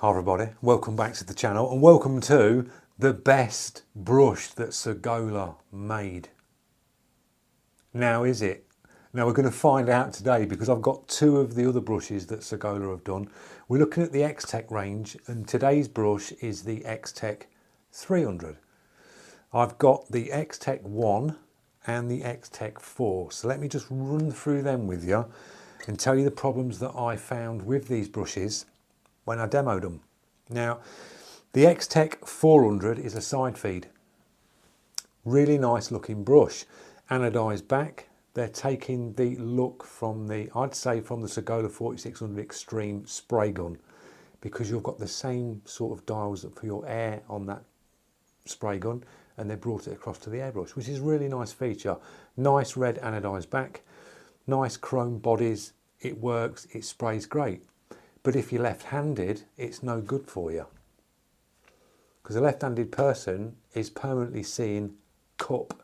Hi everybody, welcome back to the channel and welcome to the best brush that Sagola made. Now is it? Now we're going to find out today because I've got two of the other brushes that Sagola have done. We're looking at the Xtec range and today's brush is the Xtec 300. I've got the Xtec 1 and the Xtec 4. So let me just run through them with you and tell you the problems that I found with these brushes when I demoed them. Now, the Xtec 400 is a side feed. Really nice looking brush. Anodized back. They're taking the look from the, I'd say from the Sagola 4600 Extreme spray gun, because you've got the same sort of dials for your air on that spray gun, and they brought it across to the airbrush, which is a really nice feature. Nice red anodized back, nice chrome bodies. It works, it sprays great. But if you're left-handed, it's no good for you. Because a left-handed person is permanently seeing cup.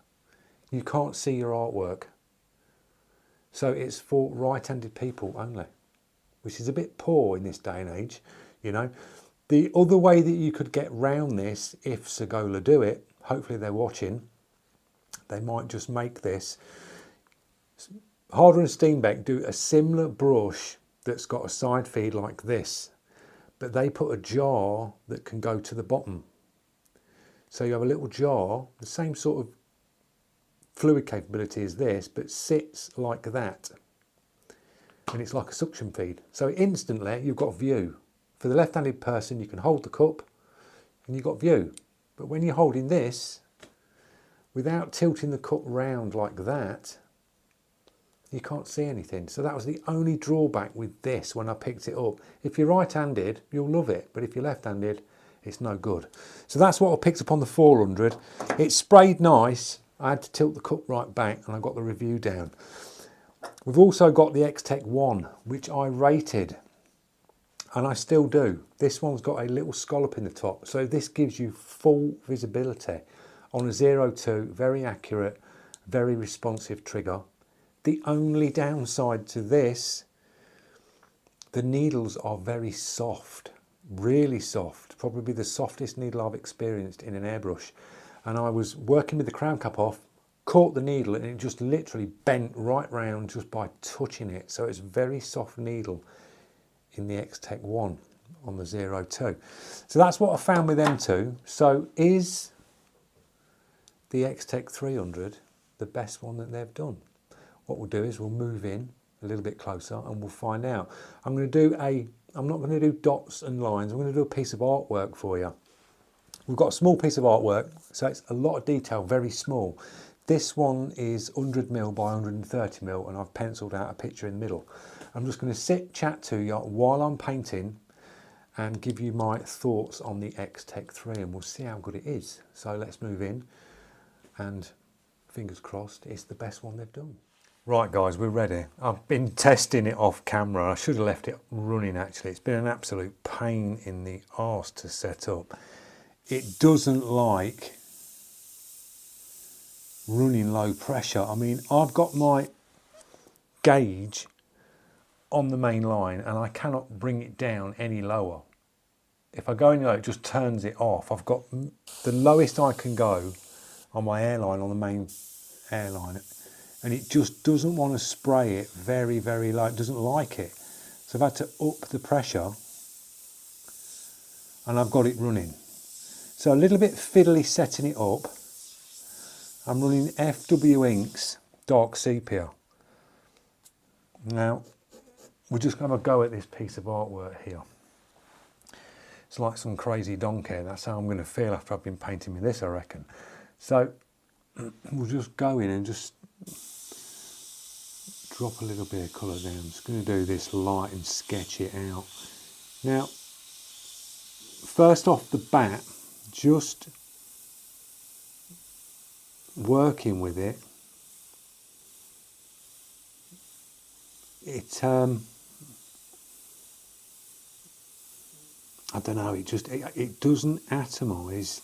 You can't see your artwork. So it's for right-handed people only, which is a bit poor in this day and age, you know. The other way that you could get round this, if Sagola do it, hopefully they're watching, they might just make this. Harder and Steenbeck do a similar brush that's got a side feed like this, but they put a jar that can go to the bottom. So you have a little jar, the same sort of fluid capability as this, but sits like that. And it's like a suction feed. So instantly you've got view. For the left-handed person, you can hold the cup and you've got view. But when you're holding this, without tilting the cup round like that, you can't see anything. So that was the only drawback with this when I picked it up. If you're right-handed, you'll love it. But if you're left-handed, it's no good. So that's what I picked up on the 400. It sprayed nice. I had to tilt the cup right back and I got the review down. We've also got the Xtec 1, which I rated. And I still do. This one's got a little scallop in the top. So this gives you full visibility on a 0-2, very accurate, very responsive trigger. The only downside to this, the needles are very soft, really soft, probably the softest needle I've experienced in an airbrush. And I was working with the crown cap off, caught the needle and it just literally bent right round just by touching it. So it's a very soft needle in the Xtec 1 on the 0-2. So that's what I found with them two. So is the Xtec 300 the best one that they've done? What we'll do is we'll move in a little bit closer and we'll find out. I'm not going to do dots and lines, I'm going to do a piece of artwork for you. We've got a small piece of artwork, so it's a lot of detail, very small. This one is 100mm by 130mm and I've penciled out a picture in the middle. I'm just going to chat to you while I'm painting and give you my thoughts on the Xtec 3 and we'll see how good it is. So let's move in and fingers crossed it's the best one they've done. Right guys, we're ready. I've been testing it off camera. I should have left it running actually. It's been an absolute pain in the arse to set up. It doesn't like running low pressure. I mean, I've got my gauge on the main line and I cannot bring it down any lower. If I go any lower, it just turns it off. I've got the lowest I can go on my airline, on the main airline, and it just doesn't want to spray it very, very low. It doesn't like it. So I've had to up the pressure and I've got it running. So a little bit fiddly setting it up. I'm running FW Inks Dark Sepia. Now, we're just going to go at this piece of artwork here. It's like some crazy donkey. That's how I'm going to feel after I've been painting with this, I reckon. So we'll just go in and just drop a little bit of colour down. I'm just going to do this light and sketch it out. Now, first off the bat, just working with it, I don't know, it doesn't atomise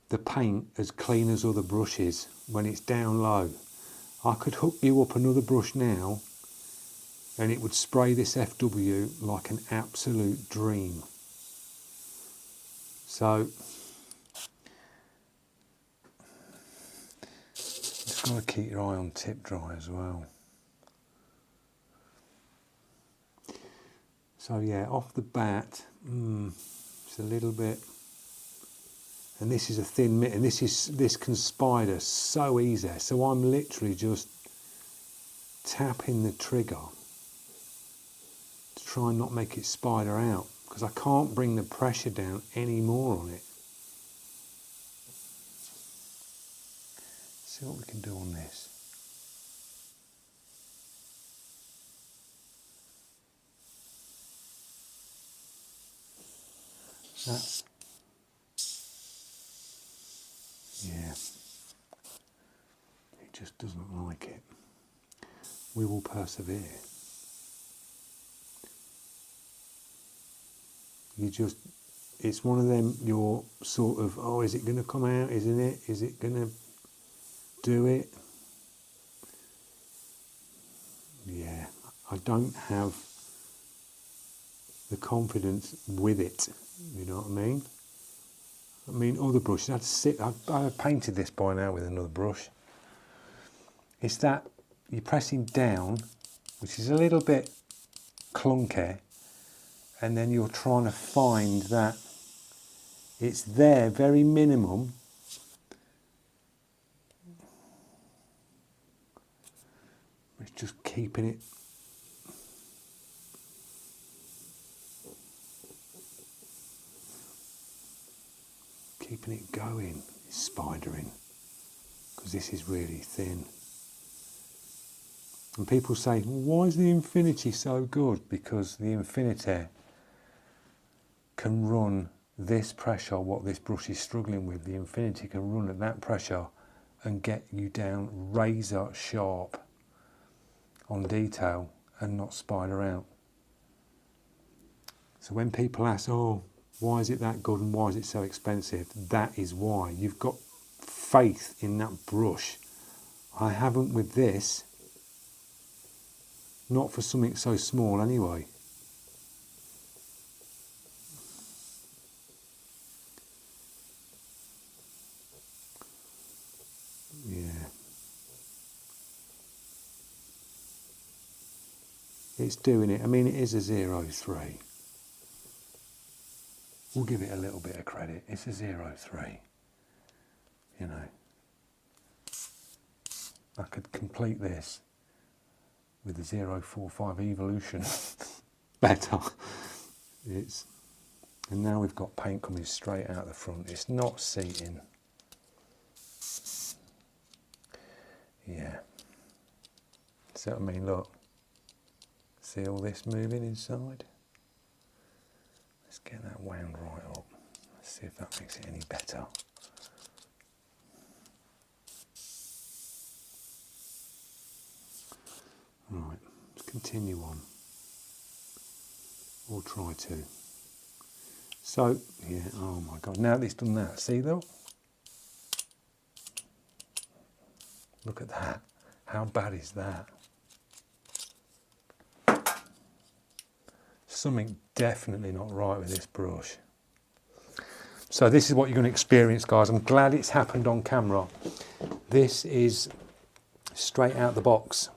the paint as clean as other brushes when it's down low. I could hook you up another brush now and it would spray this FW like an absolute dream. So just got to keep your eye on tip dry as well. So yeah, off the bat, it's a little bit, and this is a thin mitt, and this can spider so easy. So I'm literally just tapping the trigger to try and not make it spider out, because I can't bring the pressure down any more on it. See what we can do on this. That's, yeah, it just doesn't like it. We will persevere. It's one of them, you're sort of, oh, is it going to come out, isn't it? Is it going to do it? Yeah, I don't have the confidence with it, you know what I mean? I mean, other brushes, I've painted this by now with another brush. It's that you're pressing down, which is a little bit clunky, and then you're trying to find that it's there, very minimum. It's just keeping it. Keeping it going, it's spidering, because this is really thin. And people say, well, why is the Infinity so good? Because the Infinity can run this pressure, what this brush is struggling with, the Infinity can run at that pressure and get you down razor sharp on detail and not spider out. So when people ask, oh, why is it that good and why is it so expensive? That is why. You've got faith in that brush. I haven't with this. Not for something so small anyway. Yeah. It's doing it. I mean, it is a 0.3. We'll give it a little bit of credit. It's a 0.3. You know. I could complete this with a 0.45 evolution better. And now we've got paint coming straight out the front. It's not seating. Yeah. See what I mean? Look. See all this moving inside? Let's get that wound right up. Let's see if that makes it any better. Right, let's continue on. Or try to. So, yeah, oh my God, now that it's done that, see though? Look at that. How bad is that? Something definitely not right with this brush. So this is what you're going to experience, guys. I'm glad it's happened on camera. This is straight out the box.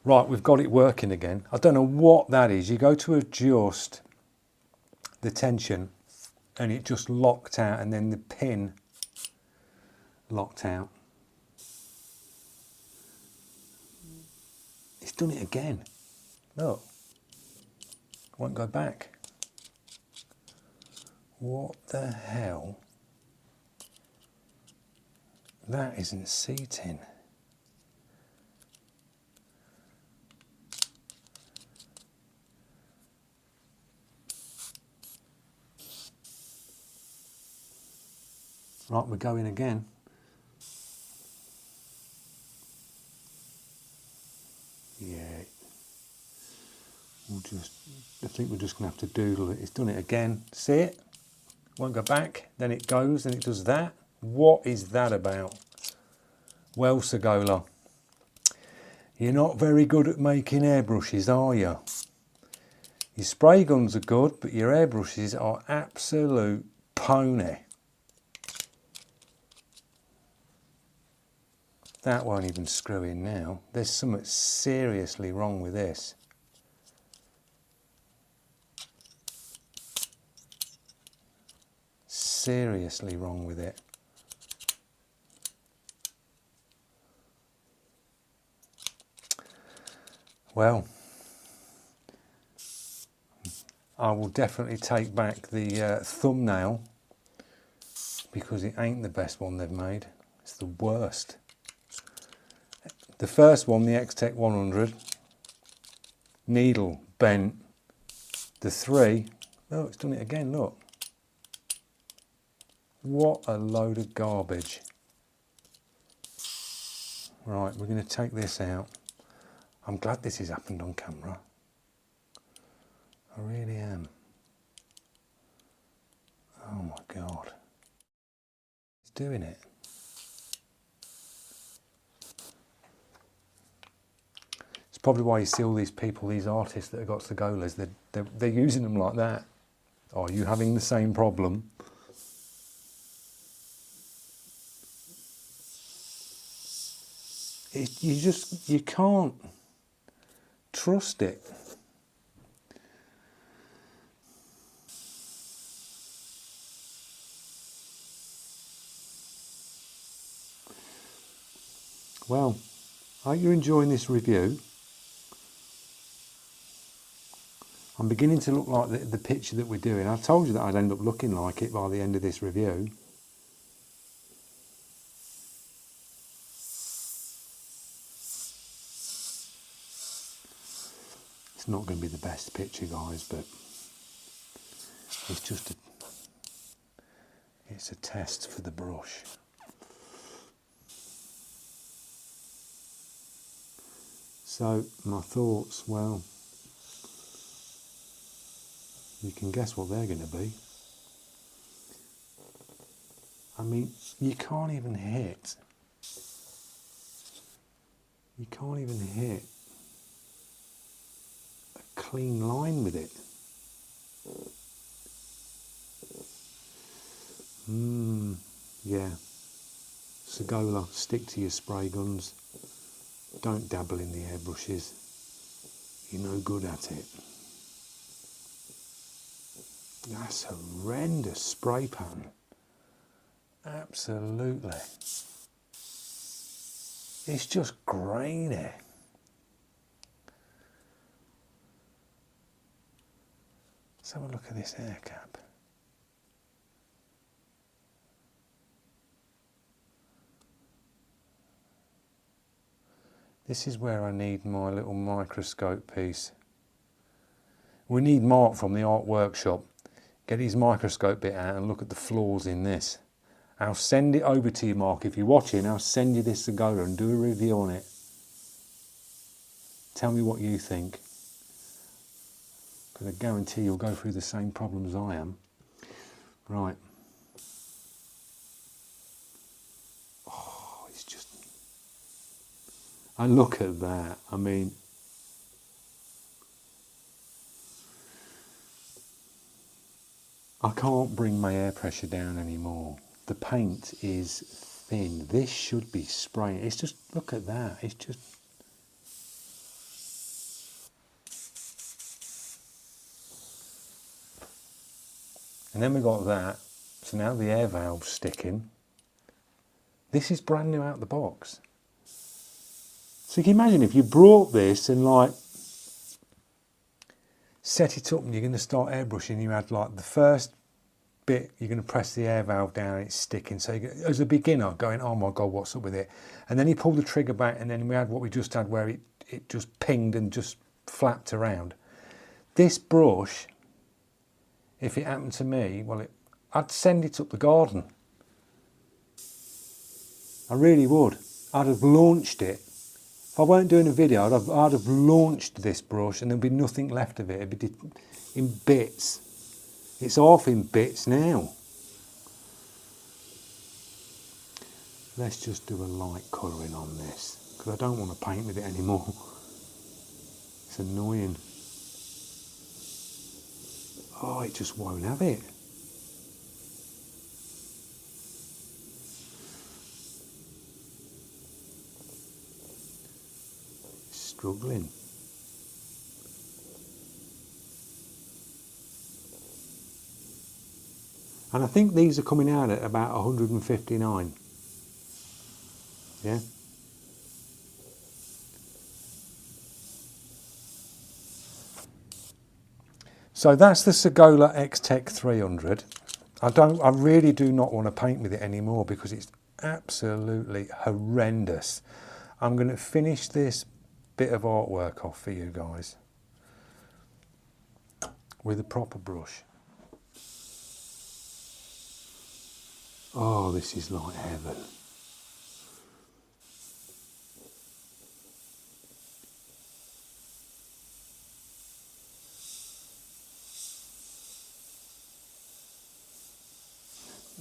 Right, we've got it working again. I don't know what that is. You go to adjust the tension and it just locked out, and then the pin locked out. It's done it again. Look, won't go back. What the hell? That isn't seating. Right, we're going again. Yeah. I think we're just going to have to doodle it. It's done it again. See it? Won't go back. Then it goes and it does that. What is that about? Well, Sagola, you're not very good at making airbrushes, are you? Your spray guns are good, but your airbrushes are absolute pony. That won't even screw in now. There's something seriously wrong with this. Seriously wrong with it. Well, I will definitely take back the thumbnail because it ain't the best one they've made. It's the worst. The first one, the Xtec 100, needle bent. The 3, oh, it's done it again, look. What a load of garbage. Right, we're going to take this out. I'm glad this has happened on camera. I really am. Oh my God. It's doing it. It's probably why you see all these people, these artists that have got Sagolas, they're using them like that. Are you having the same problem? You can't trust it. Well, I hope you're enjoying this review. I'm beginning to look like the picture that we're doing. I told you that I'd end up looking like it by the end of this review. It's not going to be the best picture, guys, but it's just it's a test for the brush. So my thoughts, well, you can guess what they're going to be. I mean, you can't even hit a clean line with it. Yeah. Sagola, stick to your spray guns. Don't dabble in the airbrushes. You're no good at it. That's horrendous spray pattern. Absolutely. It's just grainy. Let's have a look at this air cap. This is where I need my little microscope piece. We need Mark from the art workshop. Get his microscope bit out and look at the flaws in this. I'll send it over to you, Mark. If you're watching, I'll send you this Sagola and do a review on it. Tell me what you think. Because I guarantee you'll go through the same problems I am. Right. Oh, it's just... And look at that. I mean... I can't bring my air pressure down anymore. The paint is thin. This should be spraying. It's just, look at that. It's just... And then we got that. So now the air valve's sticking. This is brand new out the box. So you can imagine if you brought this and like set it up and you're going to start airbrushing, you had like the first bit, you're going to press the air valve down and it's sticking. So you, as a beginner going, oh my God, what's up with it? And then you pull the trigger back and then we had what we just had where it just pinged and just flapped around. This brush, if it happened to me, well, I'd send it up the garden. I really would. I'd have launched it. If I weren't doing a video, I'd have launched this brush and there'd be nothing left of it. It'd be in bits. It's off in bits now. Let's just do a light colouring on this because I don't want to paint with it anymore. It's annoying. Oh, it just won't have it. Struggling. And I think these are coming out at about 159. Yeah. So that's the Sagola Xtec 300. I really do not want to paint with it anymore because it's absolutely horrendous. I'm going to finish this bit of artwork off for you guys with a proper brush. Oh, this is like heaven.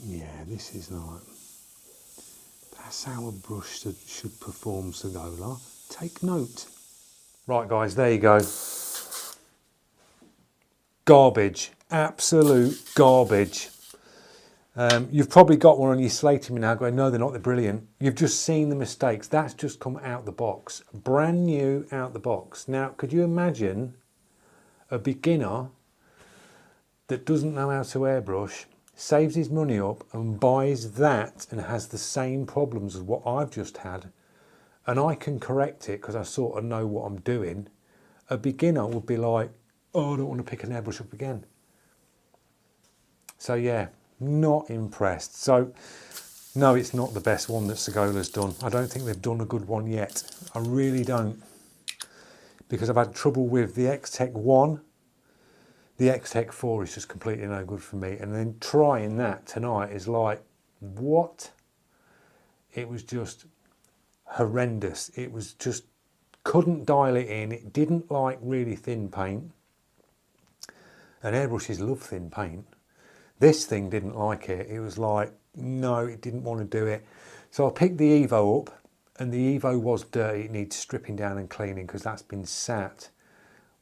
Yeah, this is like, that's how a brush should perform, Sagola. Take note. Right guys, there you go. Garbage, absolute garbage. You've probably got one on your slating me now going, no, they're not, they're brilliant. You've just seen the mistakes. That's just come out the box. Brand new out the box. Now, could you imagine a beginner that doesn't know how to airbrush, saves his money up and buys that and has the same problems as what I've just had, and I can correct it because I sort of know what I'm doing? A beginner would be like, oh, I don't want to pick an airbrush up again. So yeah, not impressed. So no, it's not the best one that Sagola's done. I don't think they've done a good one yet. I really don't. Because I've had trouble with the Xtec 1. The Xtec 4 is just completely no good for me. And then trying that tonight is like, what? It was just horrendous. It was just, couldn't dial it in. It didn't like really thin paint. And airbrushes love thin paint. This thing didn't like it. It was like, no, it didn't want to do it. So I picked the Evo up, and the Evo was dirty. It needs stripping down and cleaning because that's been sat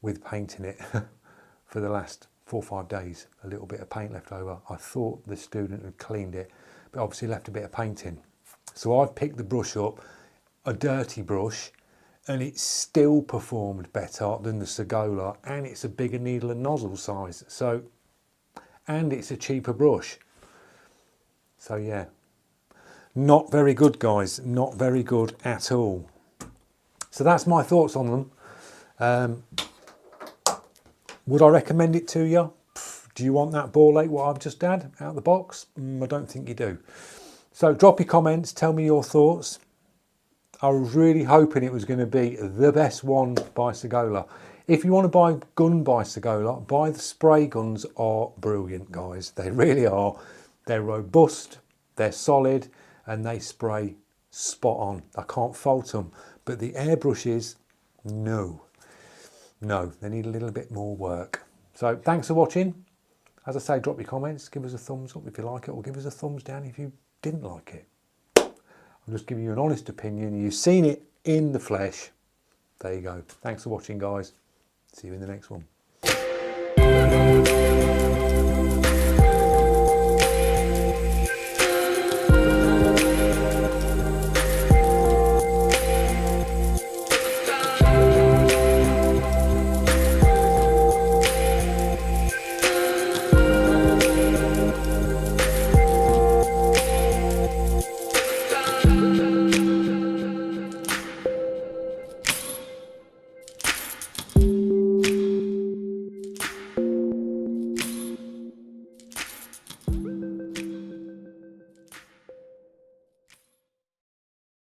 with paint in it for the last 4 or 5 days. A little bit of paint left over. I thought the student had cleaned it, but obviously left a bit of paint in. So I've picked the brush up, a dirty brush, and it still performed better than the Sagola, and it's a bigger needle and nozzle size. So, and it's a cheaper brush. So yeah, not very good guys, not very good at all. So that's my thoughts on them. Would I recommend it to you? Do you want that ball ache what I've just had out the box? I don't think you do. So drop your comments, tell me your thoughts. I was really hoping it was going to be the best one by Sagola. If you want to buy a gun by Sagola, buy the spray guns. Are brilliant, guys. They really are. They're robust, they're solid, and they spray spot on. I can't fault them. But the airbrushes, no, they need a little bit more work. So thanks for watching. As I say, drop your comments, give us a thumbs up if you like it, or give us a thumbs down if you didn't like it. I'm just giving you an honest opinion. You've seen it in the flesh. There you go. Thanks for watching, guys. See you in the next one.